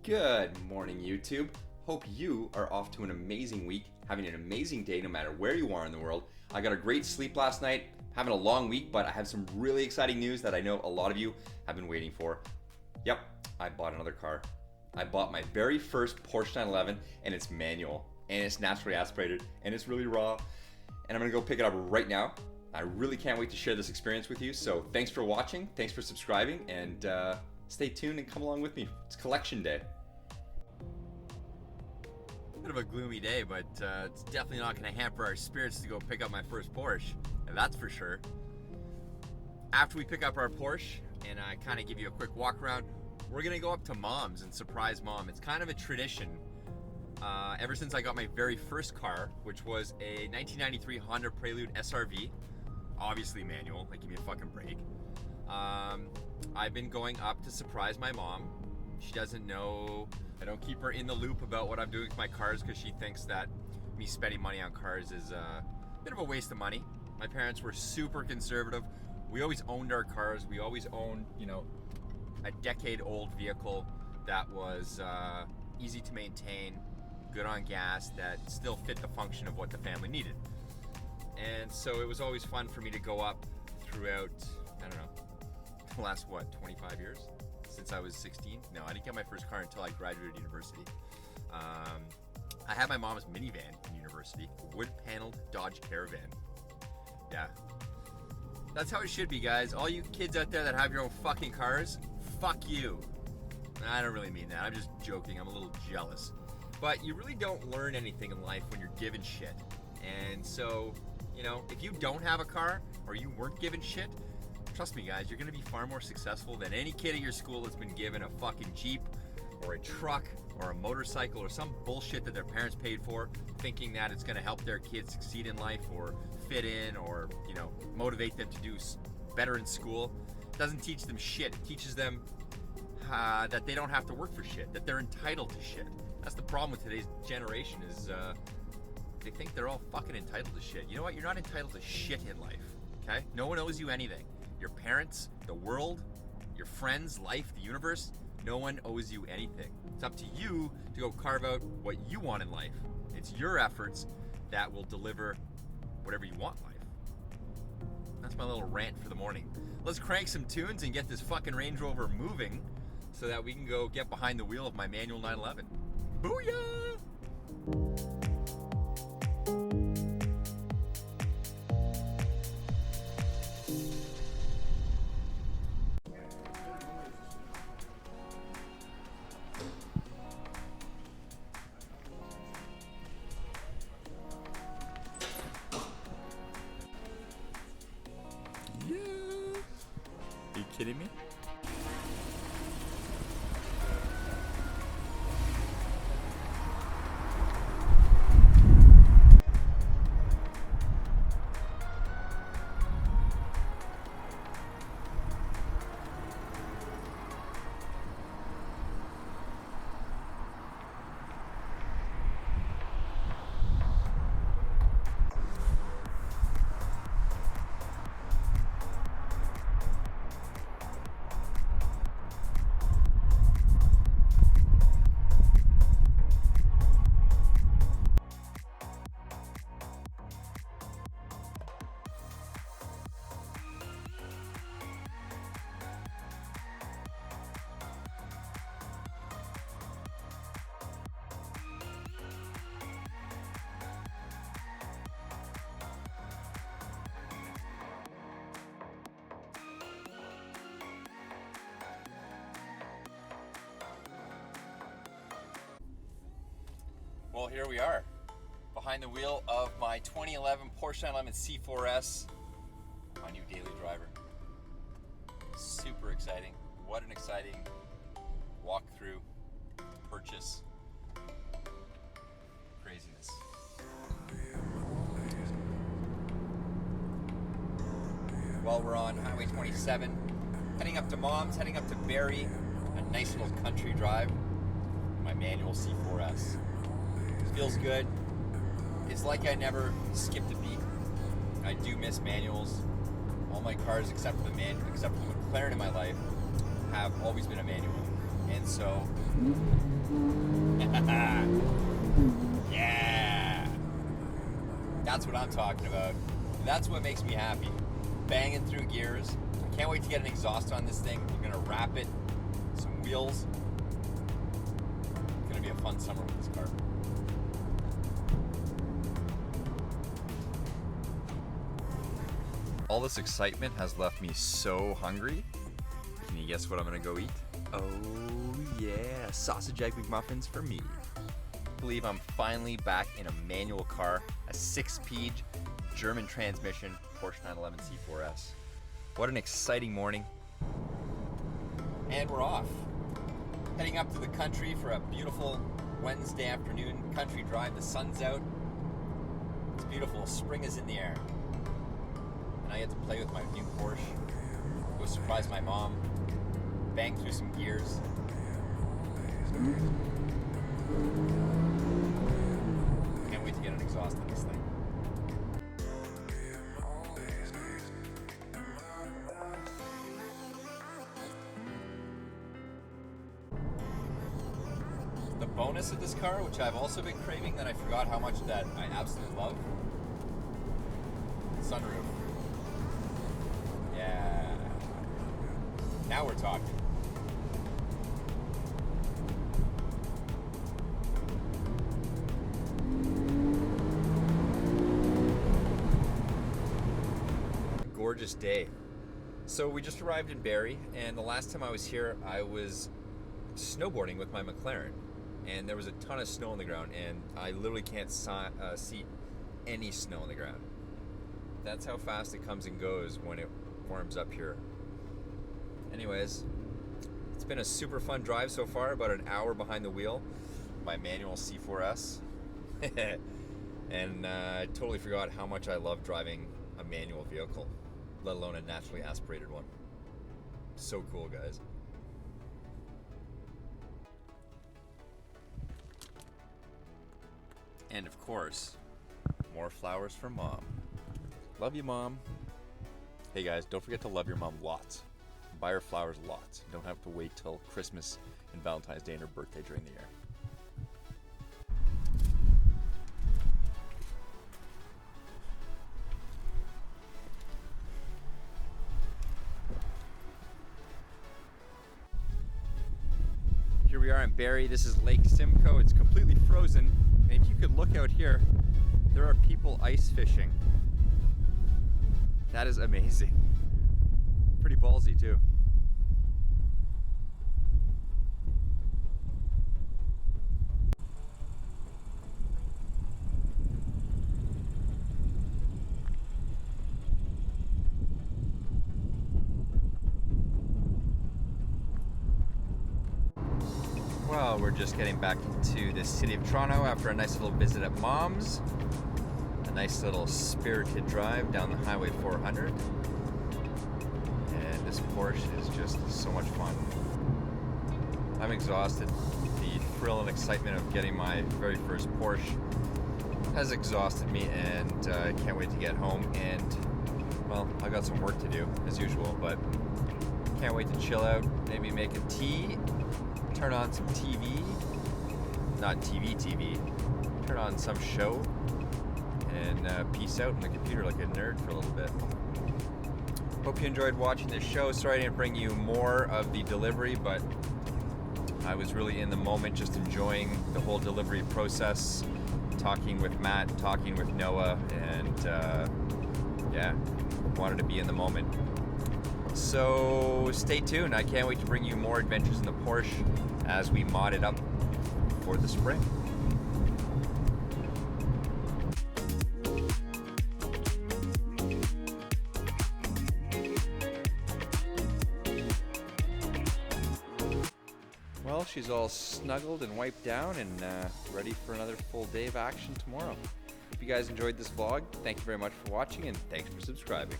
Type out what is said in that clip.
Good morning, YouTube. Hope you are off to an amazing week, having an amazing day no matter where you are in the world. I got a great sleep last night, having a long week, but I have some really exciting news that I know a lot of you have been waiting for. Yep, I bought another car. I bought my very first Porsche 911, and it's manual, and it's naturally aspirated, and it's really raw, and I'm gonna go pick it up right now. I really can't wait to share this experience with you, so thanks for watching, thanks for subscribing, and stay tuned and come along with me. It's collection day. Bit of a gloomy day, but it's definitely not going to hamper our spirits to go pick up my first Porsche, and that's for sure. After we pick up our Porsche and I kind of give you a quick walk around, we're going to go up to Mom's and surprise Mom. It's kind of a tradition ever since I got my very first car, which was a 1993 Honda Prelude SRV, obviously manual, like give me a fucking break. I've been going up to surprise my mom. She doesn't know. I don't keep her in the loop about what I'm doing with my cars because she thinks that me spending money on cars is a bit of a waste of money. My parents were super conservative. We always owned our cars. We always owned, a decade-old vehicle that was easy to maintain, good on gas, that still fit the function of what the family needed. And so it was always fun for me to go up throughout, the last, 25 years? Since I was 16. No, I didn't get my first car until I graduated university. I had my mom's minivan in university, a wood-paneled Dodge Caravan. Yeah. That's how it should be, guys. All you kids out there that have your own fucking cars, fuck you. I don't really mean that. I'm just joking. I'm a little jealous. But you really don't learn anything in life when you're given shit. And so, if you don't have a car or you weren't given shit, trust me, guys, you're going to be far more successful than any kid at your school that's been given a fucking Jeep or a truck or a motorcycle or some bullshit that their parents paid for, thinking that it's going to help their kids succeed in life or fit in or, motivate them to do better in school. It doesn't teach them shit. It teaches them that they don't have to work for shit, that they're entitled to shit. That's the problem with today's generation is they think they're all fucking entitled to shit. You know what? You're not entitled to shit in life, okay? No one owes you anything. Your parents, the world, your friends, life, the universe, no one owes you anything. It's up to you to go carve out what you want in life. It's your efforts that will deliver whatever you want in life. That's my little rant for the morning. Let's crank some tunes and get this fucking Range Rover moving so that we can go get behind the wheel of my manual 911. Booyah! Are you kidding me? Well, here we are, behind the wheel of my 2011 Porsche 911 C4S, my new daily driver. Super exciting. What an exciting walkthrough, purchase, craziness. Well, we're on Highway 27, heading up to Mom's, heading up to Barrie, a nice little country drive, my manual C4S. Feels good. It's like I never skipped a beat. I do miss manuals. All my cars except for the McLaren in my life have always been a manual. And so, yeah, that's what I'm talking about. That's what makes me happy. Banging through gears. I can't wait to get an exhaust on this thing. We're gonna wrap it, some wheels. It's gonna be a fun summer with this car. All this excitement has left me so hungry. Can you guess what I'm gonna go eat? Oh yeah, sausage egg McMuffins for me. I believe I'm finally back in a manual car, a 6-speed German transmission Porsche 911 C4S. What an exciting morning. And we're off. Heading up to the country for a beautiful Wednesday afternoon country drive. The sun's out. It's beautiful. Spring is in the air. And I get to play with my new Porsche. Go surprise my mom. Bang through some gears. Can't wait to get an exhaust on this thing. The bonus of this car, which I've also been craving that I forgot how much that I absolutely love. Sunroof. Yeah. Now we're talking. Gorgeous day. So we just arrived in Barrie, and the last time I was here I was snowboarding with my McLaren, and there was a ton of snow on the ground, and I literally can't see any snow on the ground. That's how fast it comes and goes when it warms up here. Anyways, it's been a super fun drive so far, about an hour behind the wheel, my manual C4S. And I totally forgot how much I love driving a manual vehicle, let alone a naturally aspirated one. So cool, guys. And of course, more flowers for Mom. Love you, Mom. Hey guys, don't forget to love your mom lots. Buy her flowers lots. You don't have to wait till Christmas and Valentine's Day and her birthday during the year. Here we are in Barrie. This is Lake Simcoe. It's completely frozen. And if you could look out here, there are people ice fishing. That is amazing. Pretty ballsy too. Well, we're just getting back into the city of Toronto after a nice little visit at Mom's. A nice little spirited drive down the Highway 400. And this Porsche is just so much fun. I'm exhausted. The thrill and excitement of getting my very first Porsche has exhausted me, and I can't wait to get home. And, well, I got some work to do, as usual, but can't wait to chill out, maybe make a tea, turn on some TV, not TV, turn on some show, and peace out on the computer like a nerd for a little bit. Hope you enjoyed watching this show. Sorry I didn't bring you more of the delivery, but I was really in the moment, just enjoying the whole delivery process, talking with Matt, talking with Noah, and yeah, wanted to be in the moment. So stay tuned. I can't wait to bring you more adventures in the Porsche as we mod it up for the spring. Well, she's all snuggled and wiped down and ready for another full day of action tomorrow. If you guys enjoyed this vlog, thank you very much for watching, and thanks for subscribing.